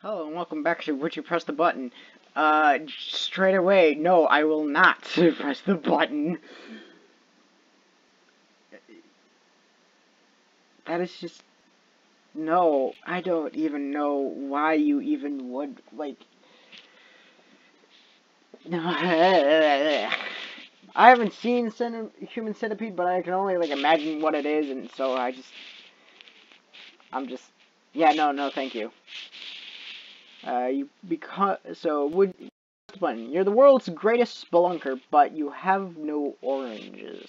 Hello and welcome back to Would You Press the Button? Straight away, no, I will not press the button. That is just... No, I don't even know why you even would, like... I haven't seen Human Centipede, but I can only, imagine what it is, and so I'm just... Yeah, no, thank you. Button. You're the world's greatest spelunker, but you have no oranges.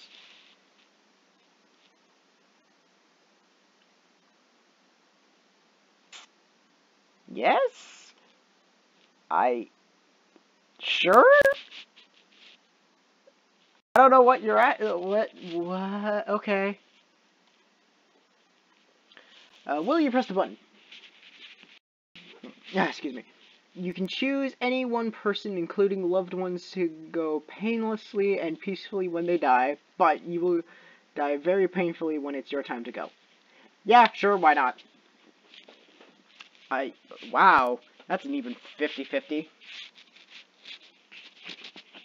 Yes? Sure? I don't know what you're at. What? Okay. Will you press the button? Yeah, excuse me. You can choose any one person, including loved ones, to go painlessly and peacefully when they die, but you will die very painfully when it's your time to go. Yeah, sure, why not? Wow, that's an even 50-50.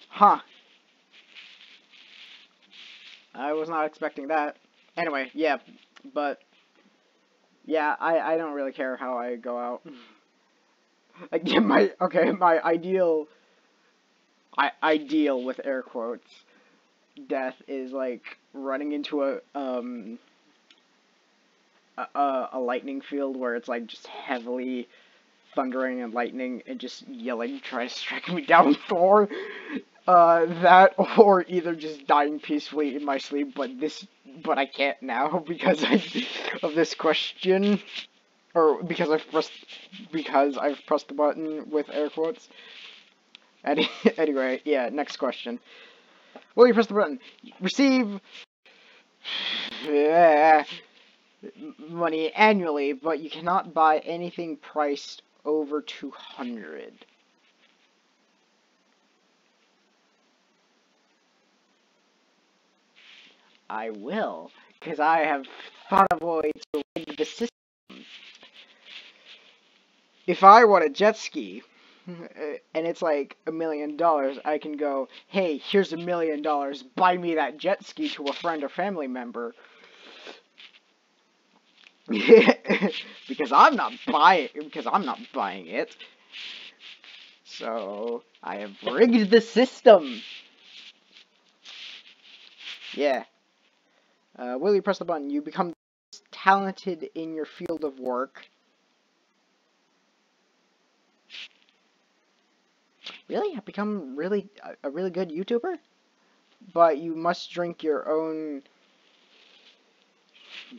Huh. I was not expecting that. Anyway, yeah, but, yeah, I don't really care how I go out. My ideal with air quotes death is like running into a lightning field where it's like just heavily thundering and lightning and just yelling, try to strike me down, Thor. That or either just dying peacefully in my sleep, but I can't now because of this question, or because I've pressed the button with air quotes. Anyway, yeah, next question. Will you press the button? Receive money annually, but you cannot buy anything priced over 200. I will, because I have thought of a way to rig the system. If I want a jet ski, and it's like $1 million, I can go, hey, here's $1 million, buy me that jet ski to a friend or family member. because I'm not buying it. So I have rigged the system. Yeah. Will you press the button? You become talented in your field of work. Really? I've become a really good YouTuber? But you must drink your own...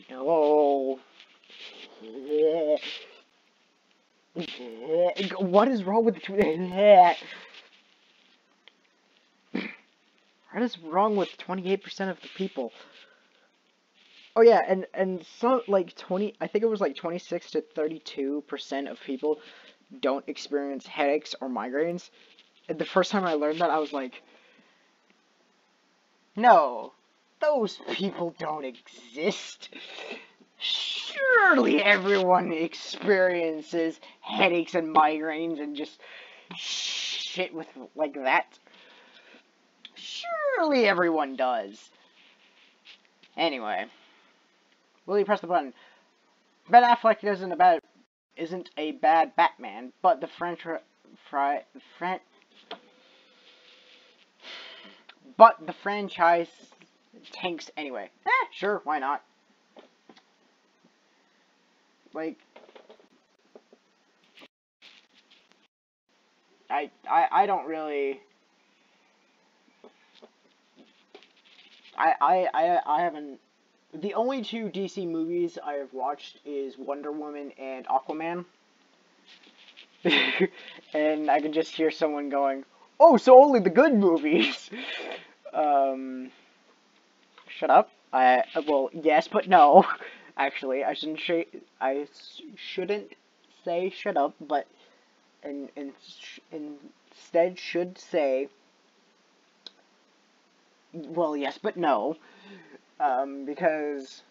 No. What is wrong with What is wrong with 28% of the people? Oh yeah, and some like 20, I think it was like 26 to 32% of people don't experience headaches or migraines. And the first time I learned that, I was like, no, those people don't exist. Surely everyone experiences headaches and migraines and just shit with like that. Surely everyone does. Anyway, will you press the button? Ben Affleck isn't a bad Batman, but the franchise tanks anyway. Sure, why not? Like, I don't really. I haven't. The only two DC movies I have watched is Wonder Woman and Aquaman. And I can just hear someone going, "Oh, so only the good movies." Shut up. Well, yes, but no. Actually, I shouldn't say shut up, but instead should say, well, yes, but no. Because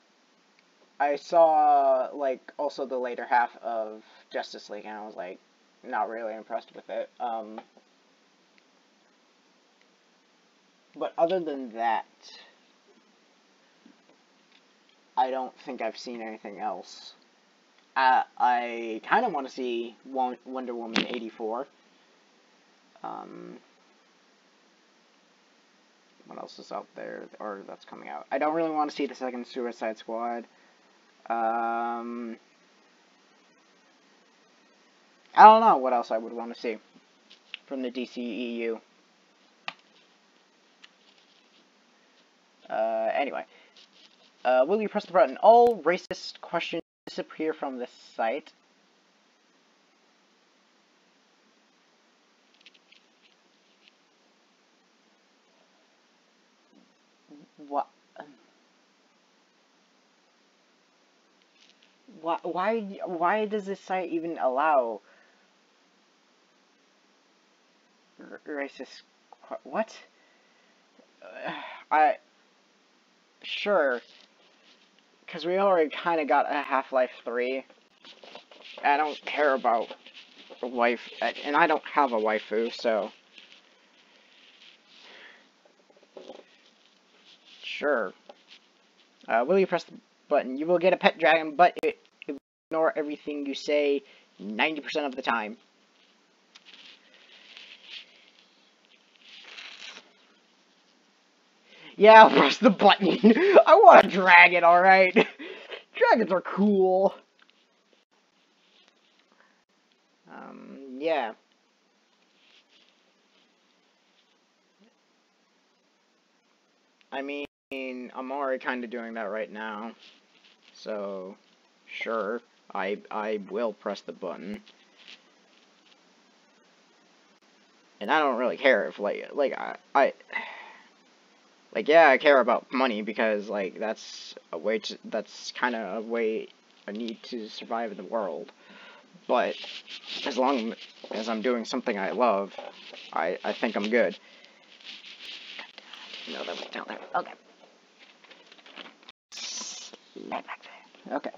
I saw, like, also the later half of Justice League, and I was, like, not really impressed with it. But other than that, I don't think I've seen anything else. I kind of want to see Wonder Woman 84. What else is out there, or that's coming out? I don't really want to see the second Suicide Squad. I don't know what else I would want to see from the DCEU. Anyway. Will you press the button? All racist questions disappear from this site. What? Why does this site even allow racist? What? Sure, because we already kind of got a Half-Life 3. I don't care about a wife, and I don't have a waifu, so sure. Will you press the button? You will get a pet dragon, but it will ignore everything you say 90% of the time. Yeah, I'll press the button. I want a dragon, alright? Dragons are cool. Yeah. I mean, I'm already kind of doing that right now. So, sure, I will press the button. And I don't really care if, yeah, I care about money because, like, that's kind of a way I need to survive in the world. But as long as I'm doing something I love, I think I'm good. No, that was down there. Okay. Right back there. Okay.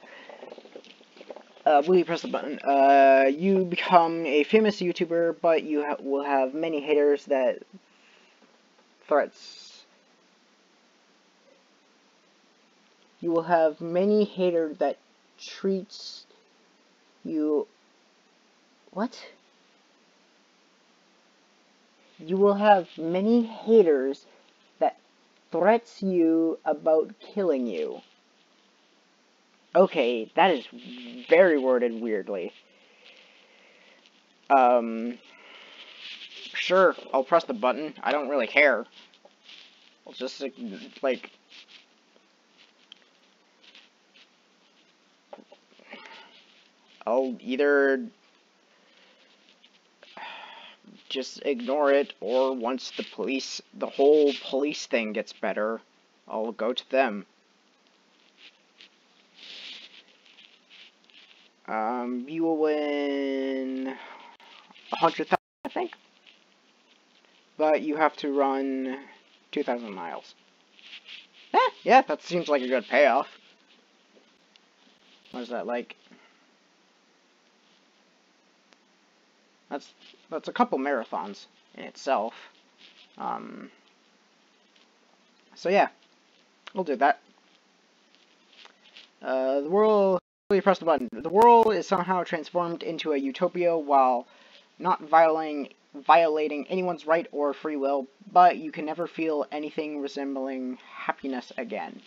Will you press the button? You become a famous YouTuber, but you will have many haters that threats. You will have many haters that treats you. What? You will have many haters that threats you about killing you. Okay, that is very worded weirdly. Sure, I'll press the button. I don't really care. I'll just, like... I'll either just ignore it, or once the whole police thing gets better, I'll go to them. You will win 100,000, I think. But you have to run 2,000 miles. Yeah, that seems like a good payoff. What is that, like? That's a couple marathons in itself. So yeah, we'll do that. The world... You press the button. The world is somehow transformed into a utopia while not violating anyone's right or free will, but you can never feel anything resembling happiness again.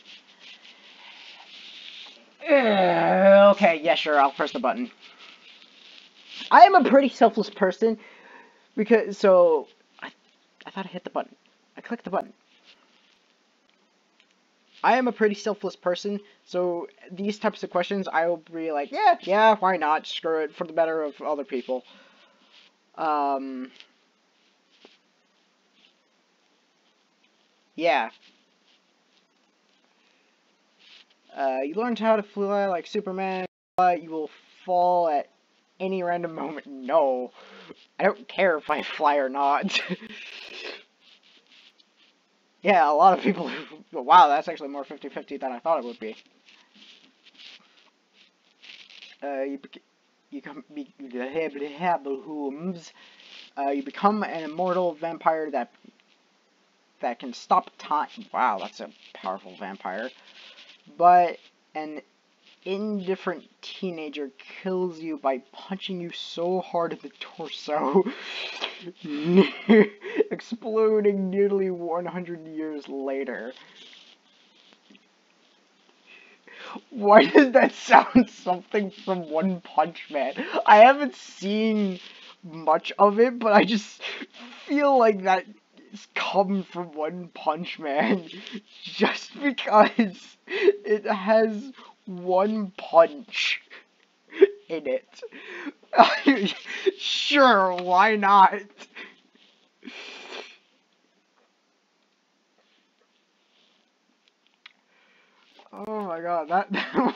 Okay, yeah, sure, I'll press the button. I am a pretty selfless person, because, so, I thought I hit the button. I clicked the button. I am a pretty selfless person, so these types of questions, I will be like, yeah, why not? Screw it, for the better of other people. Yeah. You learned how to fly like Superman, but you will fall at any random moment. No. I don't care if I fly or not. Yeah, a lot of people... Wow, that's actually more 50-50 than I thought it would be. You become an immortal vampire that can stop time. Wow, that's a powerful vampire. But an indifferent teenager kills you by punching you so hard in the torso, exploding nearly 100 years later. Why does that sound something from One Punch Man? I haven't seen much of it, but I just feel like that is come from One Punch Man just because it has one punch in it. Sure, why not? Oh my god, that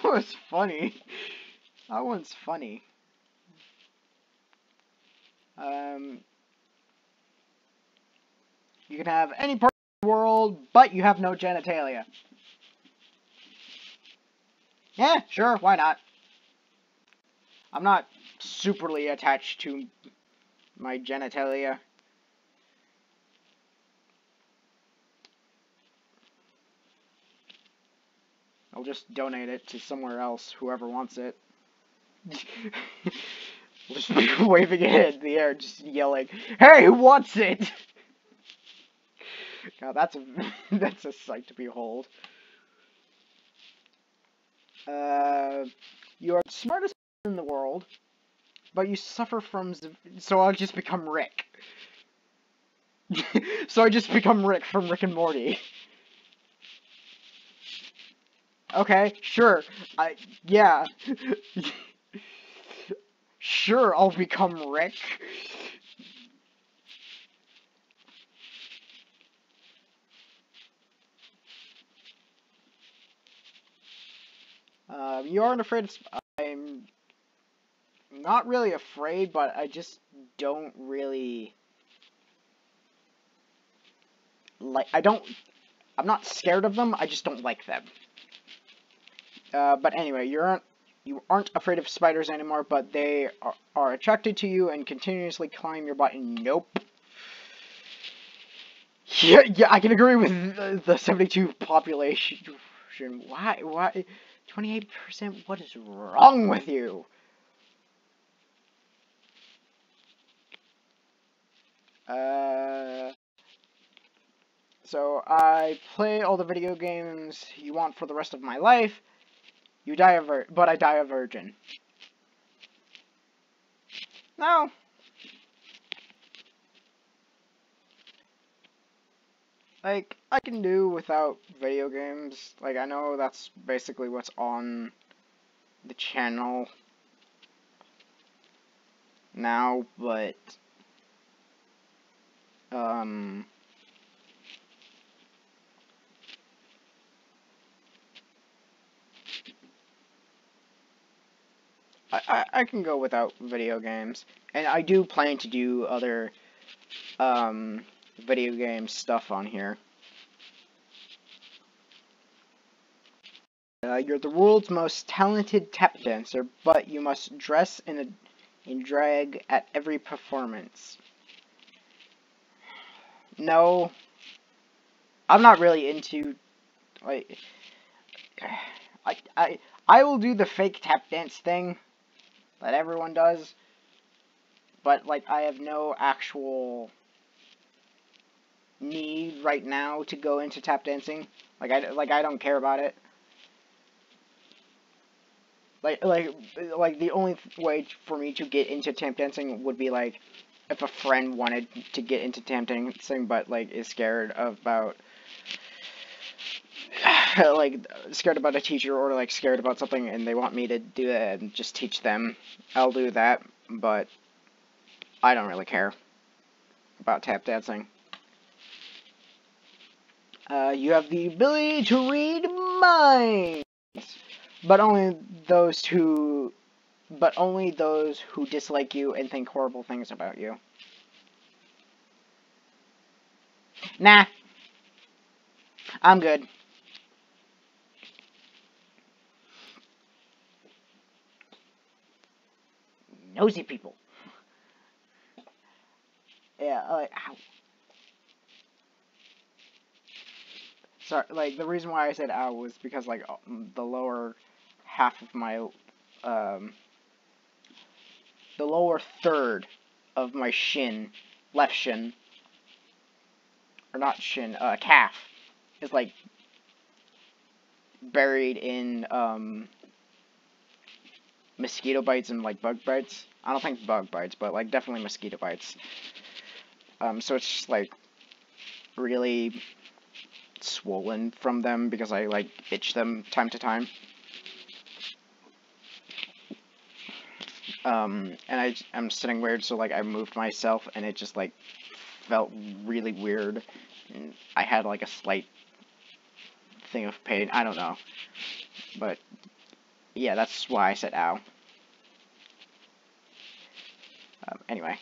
was funny. That one's funny. You can have any part of the world, but you have no genitalia. Yeah, sure, why not? I'm not superly attached to my genitalia. I'll just donate it to somewhere else, whoever wants it. We'll just be waving it in the air, just yelling, "Hey, who wants it?" God, that's a sight to behold. You are the smartest person in the world, but you suffer from so I'll just become Rick. So I just become Rick from Rick and Morty. Okay, sure. Yeah. Sure, I'll become Rick. You aren't afraid of... I'm not really afraid, but I just don't really... like, I'm not scared of them, I just don't like them. But anyway, you aren't afraid of spiders anymore, but they are attracted to you and continuously climb your butt. Nope. Yeah, I can agree with the 72 population. Why? 28%? What is wrong with you? So I play all the video games you want for the rest of my life. You die but I die a virgin. No. Like, I can do without video games. Like, I know that's basically what's on the channel now, but, I can go without video games. And I do plan to do other, video game stuff on here. You're the world's most talented tap dancer, but you must dress in drag at every performance. No, I'm not really into, like, I will do the fake tap dance thing that everyone does, but, like, I have no actual need right now to go into tap dancing. Like, I don't care about it. Like the only way for me to get into tap dancing would be, like, if a friend wanted to get into tap dancing, but, like, is scared about, like, scared about a teacher, or, like, scared about something, and they want me to do it and just teach them. I'll do that, but I don't really care about tap dancing. You have the ability to read minds, but only those who dislike you and think horrible things about you. Nah. I'm good. nosy people. Yeah, ow. Sorry, like, the reason why I said ow was because, like, the lower half of my, the lower third of my shin, left shin, or not shin, calf, is, like, buried in, mosquito bites and, like, bug bites. I don't think bug bites, but, like, definitely mosquito bites. So it's just, like, really swollen from them because I, like, itch them time to time. And I'm sitting weird, so, like, I moved myself, and it just, like, felt really weird, and I had, like, a slight thing of pain. I don't know. But, yeah, that's why I said ow. Anyway.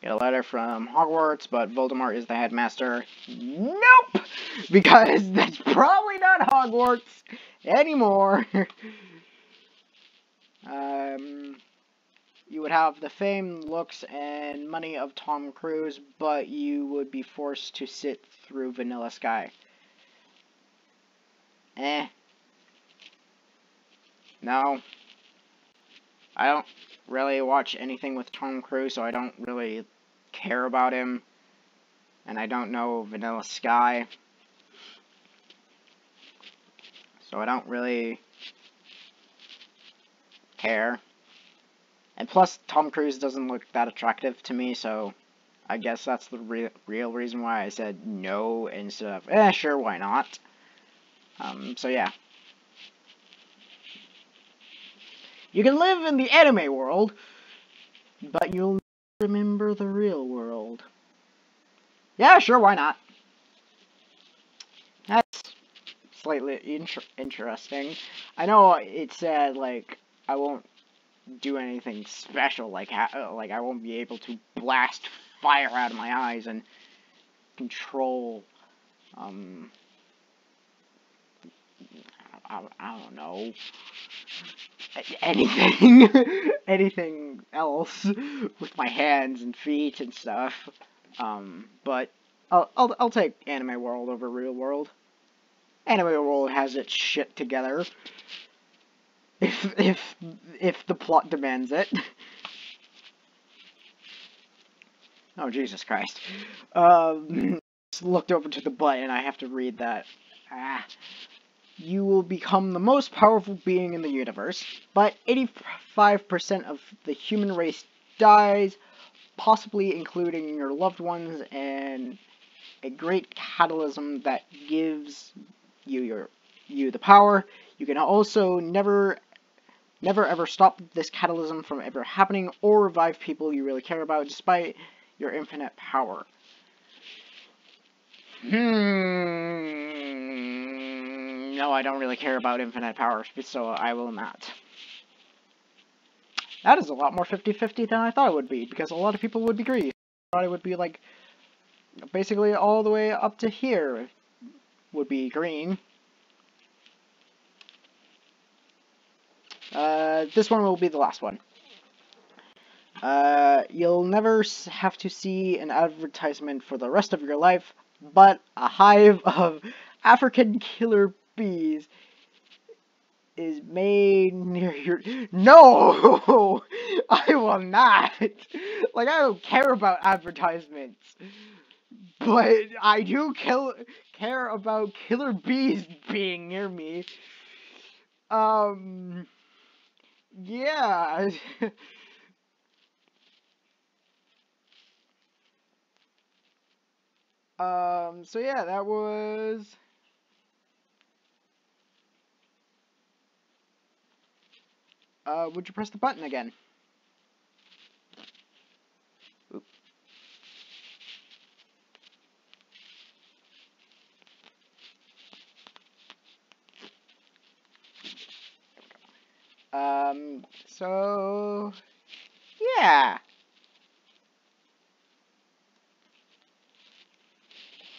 Get a letter from Hogwarts, but Voldemort is the headmaster. Nope! Because that's probably not Hogwarts anymore. You would have the fame, looks, and money of Tom Cruise, but you would be forced to sit through Vanilla Sky. No. I don't really watch anything with Tom Cruise, so I don't really care about him. And I don't know Vanilla Sky. So I don't really care. And plus, Tom Cruise doesn't look that attractive to me, so I guess that's the real reason why I said no instead of, sure, why not? So yeah. You can live in the anime world, but you'll remember the real world. Yeah, sure, why not? That's slightly interesting. I know it said, like, I won't do anything special, like I won't be able to blast fire out of my eyes and control, I don't know, anything, anything else with my hands and feet and stuff. But I'll take Anime World over Real World. Anime World has its shit together. If the plot demands it. Oh, Jesus Christ. Just looked over to the butt and I have to read that. You will become the most powerful being in the universe, but 85% of the human race dies, possibly including your loved ones, and a great catalysm that gives you the power. You can also never ever stop this catalysm from ever happening or revive people you really care about despite your infinite power. No, I don't really care about infinite power, so I will not. That is a lot more 50-50 than I thought it would be, because a lot of people would be green. I thought it would be, like, basically all the way up to here would be green. This one will be the last one. You'll never have to see an advertisement for the rest of your life, but a hive of African killer bees is made near your... No! I will not! Like, I don't care about advertisements. But I do care about killer bees being near me. Yeah. So yeah, that was... would you press the button again? Oop. So... Yeah.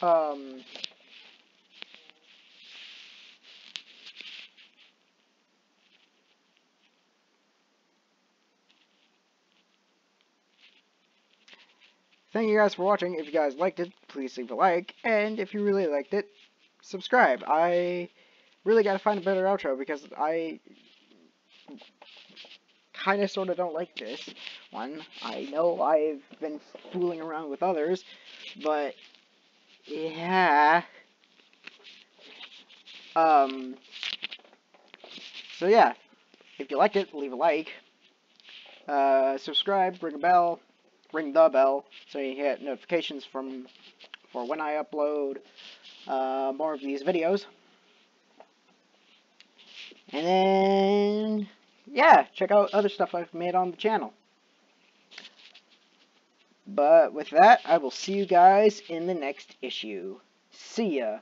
Um... thank you guys for watching. If you guys liked it, please leave a like, and if you really liked it, subscribe. I really gotta find a better outro, because I kinda sorta don't like this one. I know I've been fooling around with others, but yeah. So yeah, if you liked it, leave a like. Subscribe, ring the bell, so you get notifications for when I upload more of these videos. And then, yeah, check out other stuff I've made on the channel. But with that, I will see you guys in the next issue. See ya.